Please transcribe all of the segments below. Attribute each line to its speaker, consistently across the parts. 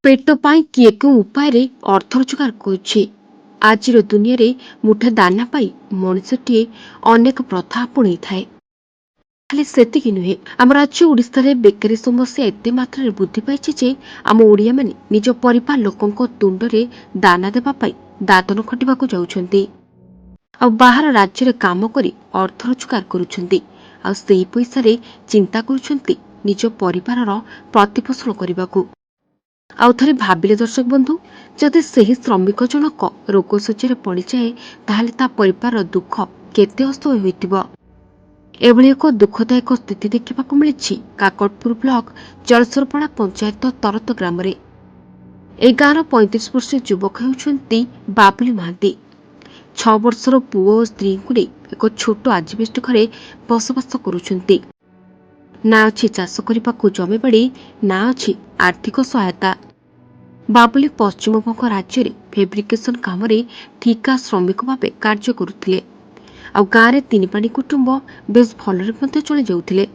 Speaker 1: पेट पाई किए क्यों उपाय रे अर्थ रोजगार करुछि। आज दुनिया रे मुठे दाना पाई मनुष्यटीए अनेक प्रथा आपणई थाए। खाली सेतिकी नुहे, आम राज्य ओडिशा रे बेकारी समस्या एते मात्रा वृद्धि पाई जे आम ओडिया माने निज परिवार लोकंको तुंडरे दाना देबा पाई दादन खटिबाकू जाउछन्ती। आ बाहर राज्य रे काम करी अर्थ रोजगार करुछन्ती। आ सेही पैसा रे चिंता करुछन्ती निज परिवारर प्रतिपोषण करबाकू। आउ थरे भाबिले दर्शक बंधु, जदि ସେହି श्रमिक जनक रोग शଯ୍याରେ पड़िजाए ताहले ता परिवार दुख केते असह्य होइतिबो। एभଳି ଏକ ଦୁଃଖଦାୟକ ସ୍ଥିତି ଦେଖିବାକୁ ମିଳିଛି କାକଟପୁର ବ୍ଲକ ଜଳସରପଣା ପଞ୍ଚାୟତ ତରତ ଗ୍ରାମରେ। ଏହି ଗାଁର 35 ବର୍ଷୀୟ ଯୁବକ ହେଉଛନ୍ତି ବାବୁଲି ମହାନ୍ତି। 6 ବର୍ଷର ପୁଅ ଓ ସ୍ତ୍ରୀଙ୍କୁ ନେଇ ଏକ ଛୋଟ ଆଜବେଷ୍ଟ ଘରେ ବସବାସ କରୁଛନ୍ତି। ନା ଅଛି ଚାଷ କରିବାକୁ ଜମିବାଡ଼ି, ନା ଅଛି ଆର୍ଥିକ ସହାୟତା। ବାବୁଲି ପଶ୍ଚିମବଙ୍ଗ ରାଜ୍ୟରେ ଫେବ୍ରିକେସନ କାମରେ ଠିକା ଶ୍ରମିକ ଭାବେ କାର୍ଯ୍ୟ କରୁଥିଲେ। ଆଉ ଗାଁରେ 3 ପାଣି କୁଟୁମ୍ବ ବେଶ ଭଲରେ ମଧ୍ୟ ଚଳି ଯାଉଥିଲେ।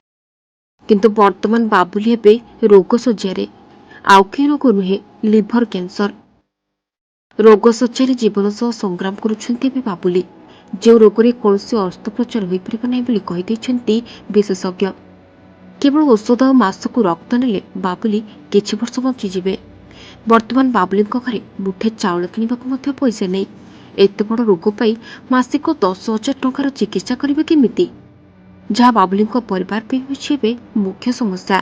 Speaker 1: କିନ୍ତୁ ବର୍ତ୍ତମାନ ବାବୁଲି ଏବେ ରୋଗ ଶଯ୍ୟାରେ। ଆଉ କି ରୋଗ ନୁହେଁ, ଲିଭର କ୍ୟାନ୍ସର। ରୋଗ ଶଯ୍ୟାରେ ଜୀବନ ସହ ସଂଗ୍ରାମ କରୁଛନ୍ତି ଏବେ ବାବୁଲି। ଯେଉଁ ରୋଗରେ କୌଣସି ଅସ୍ତ୍ରୋପଚାର ହୋଇପାରିବ ନାହିଁ ବୋଲି କହିଦେଇଛନ୍ତି ବିଶେଷଜ୍ଞ। କେବଳ ଔଷଧ ଆଉ ମାସକୁ ରକ୍ତ ନେଲେ ବାବୁଲି କିଛି ବର୍ଷ ବଞ୍ଚିଯିବେ। ବର୍ତ୍ତମାନ ବାବୁଲିଙ୍କ ଘରେ ମୁଠେ ଚାଉଳ କିଣିବାକୁ ମଧ୍ୟ ପଇସା ନାହିଁ। ଏତେ ବଡ଼ ରୋଗ ପାଇଁ ମାସିକ 10,000 ଟଙ୍କାର ଚିକିତ୍ସା କରିବେ କେମିତି, ଯାହା ବାବୁଲିଙ୍କ ପରିବାର ପାଇଁ ହେଉଛି ଏବେ ମୁଖ୍ୟ ସମସ୍ୟା।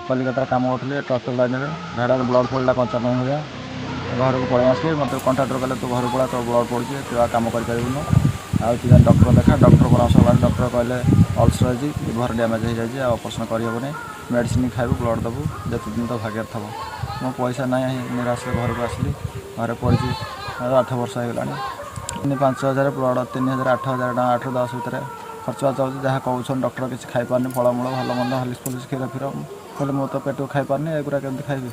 Speaker 2: कलिकता काम करते ट्रक लाइन में झाड़ा ब्लड पड़ा 55 हजार घर को पलि आसिले मत कंट्राक्टर कहले तो घर पड़ा तो ब्लड पड़ी तो कम करूँ डॉक्टर देखा डॉक्टर परामर्श डॉक्टर कहले अल्सर है लिवर डैमेज हो जाए ऑपरेशन करहबनी मेडिसिन खाइबू ब्लड देवु जिते दिन तो भाग्य थब मो पैसा ना निराश घर को आसली घर पड़ी 8 वर्ष होगा 5,000 ब्लड 3,000 8,000 टका 8-10 भितर खर्च चलती जहाँ कहूँ डॉक्टर किसी खाई पारनी फलमूल भल मंद हलिस फलिस क्षीर फीर कहले मो तो पेट को खाई पारनी एगुरा केमती खाइबी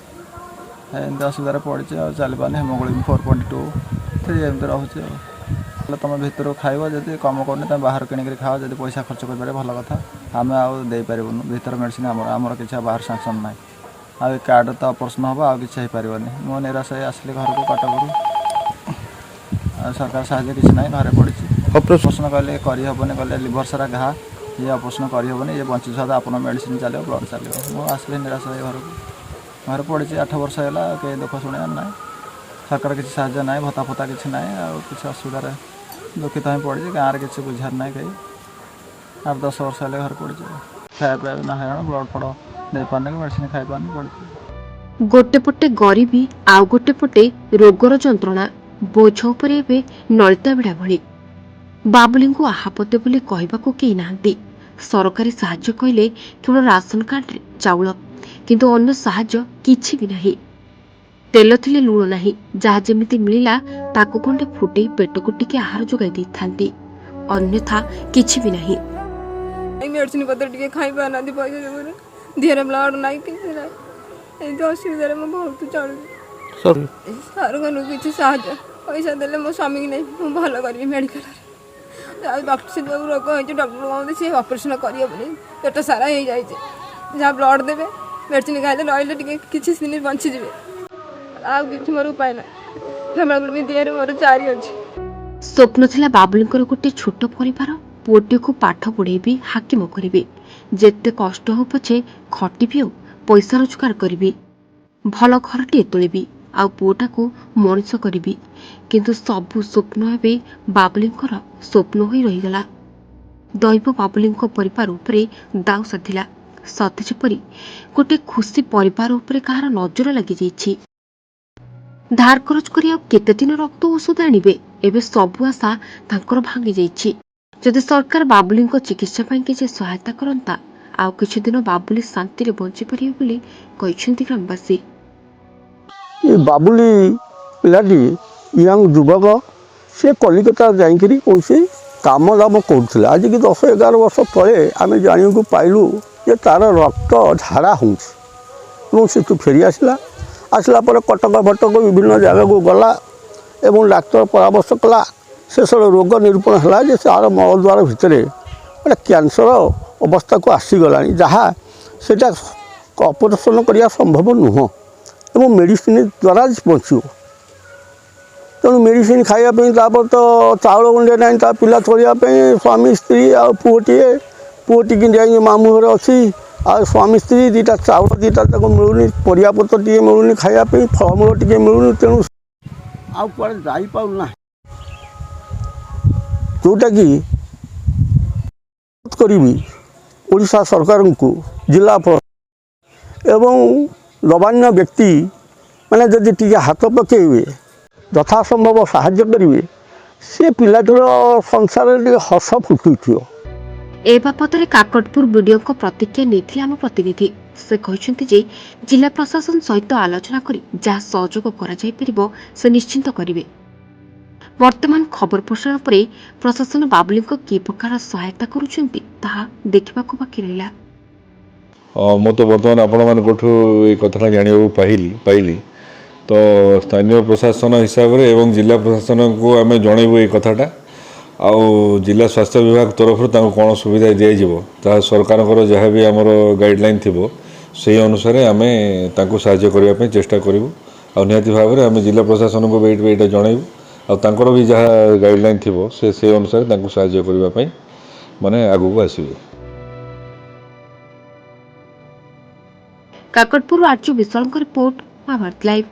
Speaker 2: एमती असुविधा पड़ी चली पारनी हेमोग्लोबिन 4.2 3 एमती रोचे तुम भितर खाइब जब कम करनी तुम बाहर किणिक खाओ जब पैसा खर्च कर भल कथा आम आईपारूँ भर मेडिसिन आमर किसी बाहर सांसन ना आ कार्ड तो ऑपरेशन हम आ कि पारनी मो निराश आसली घर को कटक सरकार साहाଯ୍य किसी ना घर पड़ी ऑपरेशन कहले करहबनी कहले लिवर सारा घा ये ऑपरेशन करहबनी ये बंची छुआ आप मेडिसिन चलो ब्लड चलो मुझे आसली निराश घर को घर पड़ी 8 वर्ष है कहीं दुख शुणा ना सरकार किसी साहाଯ୍य ना भत्ता फता किसी ना किसी असुविधा दुखित ही पड़ी गाँव किसी बुझार ना कहीं 8-10 वर्ष है घर पड़ी खाया पीवा ना हैरान ब्लड फड़ दे पारनी मेडिसिन खाई पारनी पड़ी
Speaker 1: गोटे पटे गरीबी आउ गोटे पटे रोगर जंत्रणा बोझ उपरे एबे नलिता बिड़ा भली। बाबुली को आहापते बोली कहबाकू केही नाहांती। सरकारी साहाय्य कहले केवल राशन कार्ड रे चाउल, किंतु अन्य साहाय्य किछि भी नाही। तेल थिले लुण नाही, जहा जेमिति मिलिला ताकू खंडे फुटेई पेटको टिके आहार जोगाई दैथांती, अन्यथा किछि भी नाही।
Speaker 3: मेडिसिन पत्र टिके खाई पाना दी पैसा जबर धीरे ब्लड नाही किछि ना ए जो असुविधा में बहुत चलू सर को किसी साहाय्य पैसा देले मो स्वामी की नहीं मु भल करबी मेडिकल डॉक्टर से रोग हो डॉक्टर कहते सी ऑपरेशन करहबनी पेट सारा हो जाए जहाँ ब्लड देवे मेडिसिन खाइले रही किसी दिन बंची जी कि मोर उपाय ना हेमोग्लोबिन देह मोर 4 अच्छी।
Speaker 1: स्वप्न थिला बाबुलींकर गोटे छोट परिवार पुओटी को पाठ पढ़ेबी हाकिम करी जेते कष्ट हो पछे खटिबी और पैसा रोजगार करी भल घरटे तोलिबी आ पुओटा को मनीष करी किंतु सबु स्वप्न एबे बाबुलींकर स्वप्न होई रहीगला। दैव बाबुलींको परिवार उपरे दाउ साधिला सते जेपरी गोटे खुशी परिवार उपरे कहार नजर लगी जाइछि। धार खरच करी आ केते दिन रक्त औषध आनिबे एबे सबु आशा तांकर भांगी जाइछि। जदि सरकार बाबुलींको चिकित्सा ପାଇଁ କିଛି ସହାୟତା କରନ୍ତା ଆଉ କିଛି ଦିନ ବାବୁଲି ଶାନ୍ତିରେ ବଞ୍ଚି ପାରିବେ ବୋଲି କହିଛନ୍ତି ଗ୍ରାମବାସୀ।
Speaker 4: बाबुली पिलाटी यंग युवक से कलिकता जाइकरी कौन काम दाम करुला आज की 10-11 वर्ष पर आम जाना पाइलु जे तार रक्त झाड़ा हो फेरी आसला आसला पर कटक फटक विभिन्न जगह को गला एवं डाक्तर परामर्श कला शेष रोग निरूपण है तार मलद्वार भितर गोटे कैंसर अवस्था को आसीगला जहाँ से ऑपरेशन करने संभव नुह ଏବଂ ମେଡ଼ିସିନ ଦ୍ୱାରା ବଞ୍ଚିବ। ତେଣୁ ମେଡ଼ିସିନ ଖାଇବା ପାଇଁ ତାପରେ ତ ଚାଉଳ ଗଣ୍ଡେ ନାହିଁ ତା ପିଲା ଚଳିବା ପାଇଁ ସ୍ୱାମୀ ସ୍ତ୍ରୀ ଆଉ ପୁଅଟିକି ଯାଇକି ମାମୁଁ ଘରେ ଅଛି ଆଉ ସ୍ୱାମୀ ସ୍ତ୍ରୀ ଦୁଇଟା ଚାଉଳ ଦୁଇଟା ତାକୁ ମିଳୁନି, ପରିବାପତ୍ର ଟିକେ ମିଳୁନି ଖାଇବା ପାଇଁ, ଫଳମୂଳ ଟିକେ ମିଳୁନି, ତେଣୁ ଆଉ କୁଆଡ଼େ ଯାଇପାରୁନାହିଁ। ଯେଉଁଟାକି କରିବି ଓଡ଼ିଶା ସରକାରଙ୍କୁ, ଜିଲ୍ଲା ଏବଂ ଗଣ୍ୟମାନ୍ୟ ବ୍ୟକ୍ତି ମାନେ ଯଦି ଟିକେ ହାତ ପକାଇବେ, ଯଥାସମ୍ଭବ ସାହାଯ୍ୟ କରିବେ, ସେ ପିଲାଟିର ସଂସାରରେ ଟିକେ ହସ ଫୁଟୁଥିବ।
Speaker 1: ଏ ବାବଦରେ କାକଟପୁର ବିଡିଓଙ୍କ ପ୍ରତିକ୍ରିୟା ନେଇଥିଲେ ଆମ ପ୍ରତିନିଧି। ସେ କହିଛନ୍ତି ଯେ ଜିଲ୍ଲା ପ୍ରଶାସନ ସହିତ ଆଲୋଚନା କରି ଯାହା ସହଯୋଗ କରାଯାଇପାରିବ ସେ ନିଶ୍ଚିନ୍ତ କରିବେ। ବର୍ତ୍ତମାନ ଖବର ପ୍ରସାରଣ ପରେ ପ୍ରଶାସନ ବାବୁଲିଙ୍କୁ କି ପ୍ରକାର ସହାୟତା କରୁଛନ୍ତି ତାହା ଦେଖିବାକୁ ବାକି ରହିଲା।
Speaker 5: ମୁଁ ତ ବର୍ତ୍ତମାନ ଆପଣମାନଙ୍କଠୁ ଏଇ କଥାଟା ଜାଣିବାକୁ ପାଇଲି ତ ସ୍ଥାନୀୟ ପ୍ରଶାସନ ହିସାବରେ ଏବଂ ଜିଲ୍ଲା ପ୍ରଶାସନକୁ ଆମେ ଜଣାଇବୁ ଏଇ କଥାଟା, ଆଉ ଜିଲ୍ଲା ସ୍ୱାସ୍ଥ୍ୟ ବିଭାଗ ତରଫରୁ ତାଙ୍କୁ କ'ଣ ସୁବିଧା ଦିଆଯିବ ତାହା ସରକାରଙ୍କର ଯାହା ବି ଆମର ଗାଇଡ଼ଲାଇନ୍ ଥିବ ସେହି ଅନୁସାରେ ଆମେ ତାଙ୍କୁ ସାହାଯ୍ୟ କରିବା ପାଇଁ ଚେଷ୍ଟା କରିବୁ। ଆଉ ନିହାତି ଭାବରେ ଆମେ ଜିଲ୍ଲା ପ୍ରଶାସନକୁ ଏଇଟା ଜଣାଇବୁ, ଆଉ ତାଙ୍କର ବି ଯାହା ଗାଇଡ଼ଲାଇନ୍ ଥିବ ସେ ଅନୁସାରେ ତାଙ୍କୁ ସାହାଯ୍ୟ କରିବା ପାଇଁ ମାନେ ଆଗକୁ ଆସିବେ।
Speaker 1: କାକଟପୁର ଆର୍ଜୁ ବିଶ୍ୱାଳଙ୍କ ରିପୋର୍ଟ, ମହାଭାରତ ଲାଇଭ୍।